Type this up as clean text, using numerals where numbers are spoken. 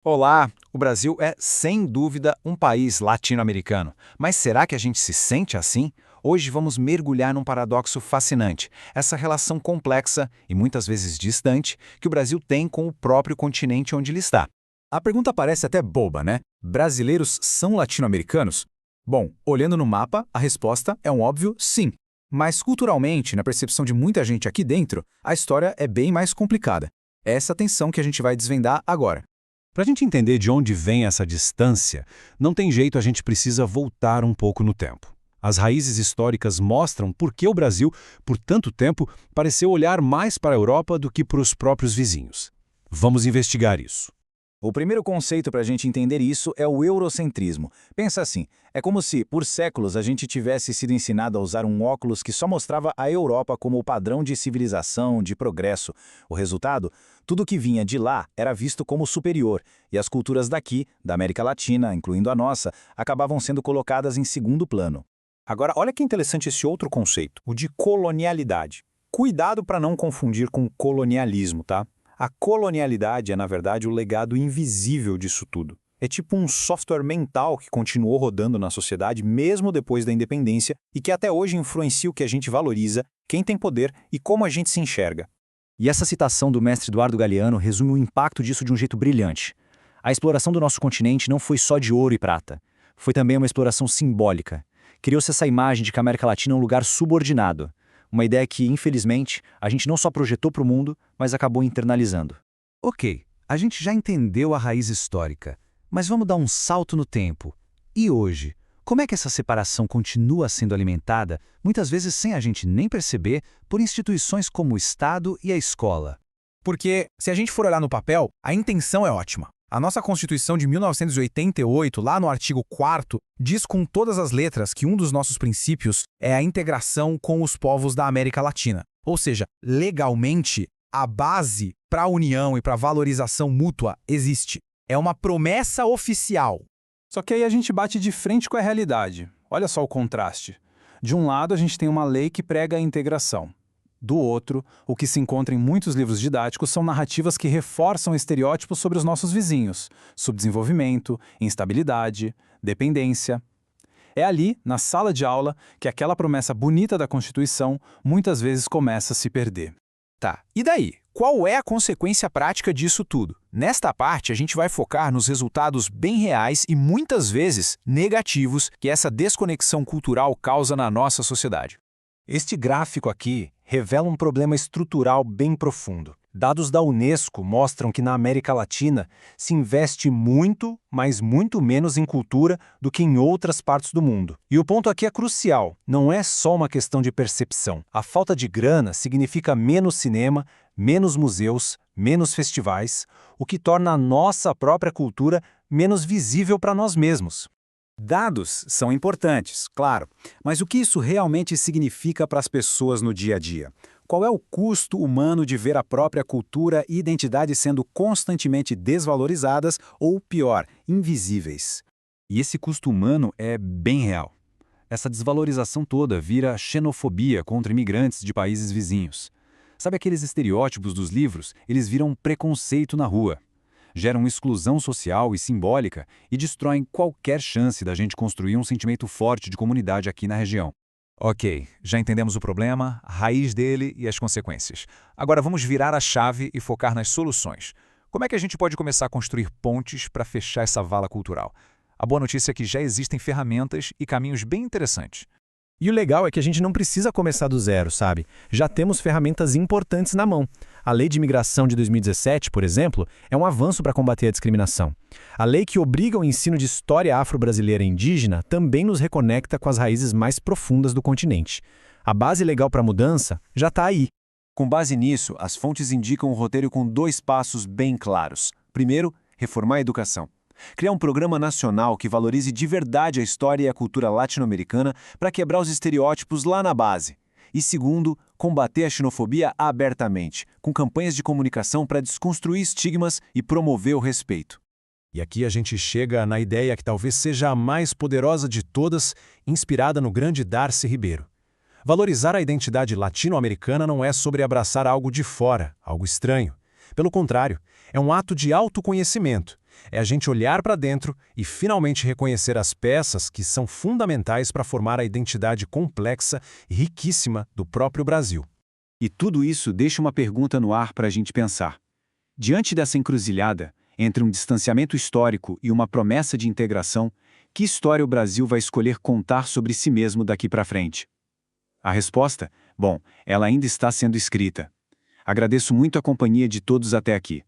Olá, o Brasil é, sem dúvida, um país latino-americano. Mas será que a gente se sente assim? Hoje vamos mergulhar num paradoxo fascinante, essa relação complexa e muitas vezes distante que o Brasil tem com o próprio continente onde ele está. A pergunta parece até boba, né? Brasileiros são latino-americanos? Bom, olhando no mapa, a resposta é um óbvio sim. Mas culturalmente, na percepção de muita gente aqui dentro, a história é bem mais complicada. É essa tensão que a gente vai desvendar agora. Para a gente entender de onde vem essa distância, não tem jeito, a gente precisa voltar um pouco no tempo. As raízes históricas mostram por que o Brasil, por tanto tempo, pareceu olhar mais para a Europa do que para os próprios vizinhos. Vamos investigar isso. O primeiro conceito para a gente entender isso é o eurocentrismo. Pensa assim, é como se, por séculos, a gente tivesse sido ensinado a usar um óculos que só mostrava a Europa como o padrão de civilização, de progresso. O resultado? Tudo que vinha de lá era visto como superior, e as culturas daqui, da América Latina, incluindo a nossa, acabavam sendo colocadas em segundo plano. Agora, olha que interessante esse outro conceito, o de colonialidade. Cuidado para não confundir com colonialismo, tá? A colonialidade é, na verdade, o legado invisível disso tudo. É tipo um software mental que continuou rodando na sociedade mesmo depois da independência e que até hoje influencia o que a gente valoriza, quem tem poder e como a gente se enxerga. E essa citação do mestre Eduardo Galeano resume o impacto disso de um jeito brilhante. A exploração do nosso continente não foi só de ouro e prata. Foi também uma exploração simbólica. Criou-se essa imagem de que a América Latina é um lugar subordinado. Uma ideia que, infelizmente, a gente não só projetou para o mundo, mas acabou internalizando. Ok, a gente já entendeu a raiz histórica, mas vamos dar um salto no tempo. E hoje? Como é que essa separação continua sendo alimentada, muitas vezes sem a gente nem perceber, por instituições como o Estado e a escola? Porque, se a gente for olhar no papel, a intenção é ótima. A nossa Constituição de 1988, lá no artigo 4º, diz com todas as letras que um dos nossos princípios é a integração com os povos da América Latina. Ou seja, legalmente, a base para a união e para a valorização mútua existe. É uma promessa oficial. Só que aí a gente bate de frente com a realidade. Olha só o contraste. De um lado, a gente tem uma lei que prega a integração. Do outro, o que se encontra em muitos livros didáticos são narrativas que reforçam estereótipos sobre os nossos vizinhos, subdesenvolvimento, instabilidade, dependência. É ali, na sala de aula, que aquela promessa bonita da Constituição muitas vezes começa a se perder. Tá, e daí? Qual é a consequência prática disso tudo? Nesta parte, a gente vai focar nos resultados bem reais e muitas vezes negativos que essa desconexão cultural causa na nossa sociedade. Este gráfico aqui revela um problema estrutural bem profundo. Dados da Unesco mostram que na América Latina se investe muito, mas muito menos em cultura do que em outras partes do mundo. E o ponto aqui é crucial, não é só uma questão de percepção. A falta de grana significa menos cinema, menos museus, menos festivais, o que torna a nossa própria cultura menos visível para nós mesmos. Dados são importantes, claro, mas o que isso realmente significa para as pessoas no dia a dia? Qual é o custo humano de ver a própria cultura e identidade sendo constantemente desvalorizadas ou, pior, invisíveis? E esse custo humano é bem real. Essa desvalorização toda vira xenofobia contra imigrantes de países vizinhos. Sabe aqueles estereótipos dos livros? Eles viram preconceito na rua. Geram exclusão social e simbólica e destroem qualquer chance da gente construir um sentimento forte de comunidade aqui na região. Ok, já entendemos o problema, a raiz dele e as consequências. Agora vamos virar a chave e focar nas soluções. Como é que a gente pode começar a construir pontes para fechar essa vala cultural? A boa notícia é que já existem ferramentas e caminhos bem interessantes. E o legal é que a gente não precisa começar do zero, sabe? Já temos ferramentas importantes na mão. A Lei de Imigração de 2017, por exemplo, é um avanço para combater a discriminação. A lei que obriga o ensino de história afro-brasileira e indígena também nos reconecta com as raízes mais profundas do continente. A base legal para a mudança já está aí. Com base nisso, as fontes indicam um roteiro com 2 passos bem claros. Primeiro, reformar a educação. Criar um programa nacional que valorize de verdade a história e a cultura latino-americana para quebrar os estereótipos lá na base. E segundo, combater a xenofobia abertamente, com campanhas de comunicação para desconstruir estigmas e promover o respeito. E aqui a gente chega na ideia que talvez seja a mais poderosa de todas, inspirada no grande Darcy Ribeiro. Valorizar a identidade latino-americana não é sobre abraçar algo de fora, algo estranho. Pelo contrário, é um ato de autoconhecimento. É a gente olhar para dentro e finalmente reconhecer as peças que são fundamentais para formar a identidade complexa e riquíssima do próprio Brasil. E tudo isso deixa uma pergunta no ar para a gente pensar. Diante dessa encruzilhada, entre um distanciamento histórico e uma promessa de integração, que história o Brasil vai escolher contar sobre si mesmo daqui para frente? A resposta? Bom, ela ainda está sendo escrita. Agradeço muito a companhia de todos até aqui.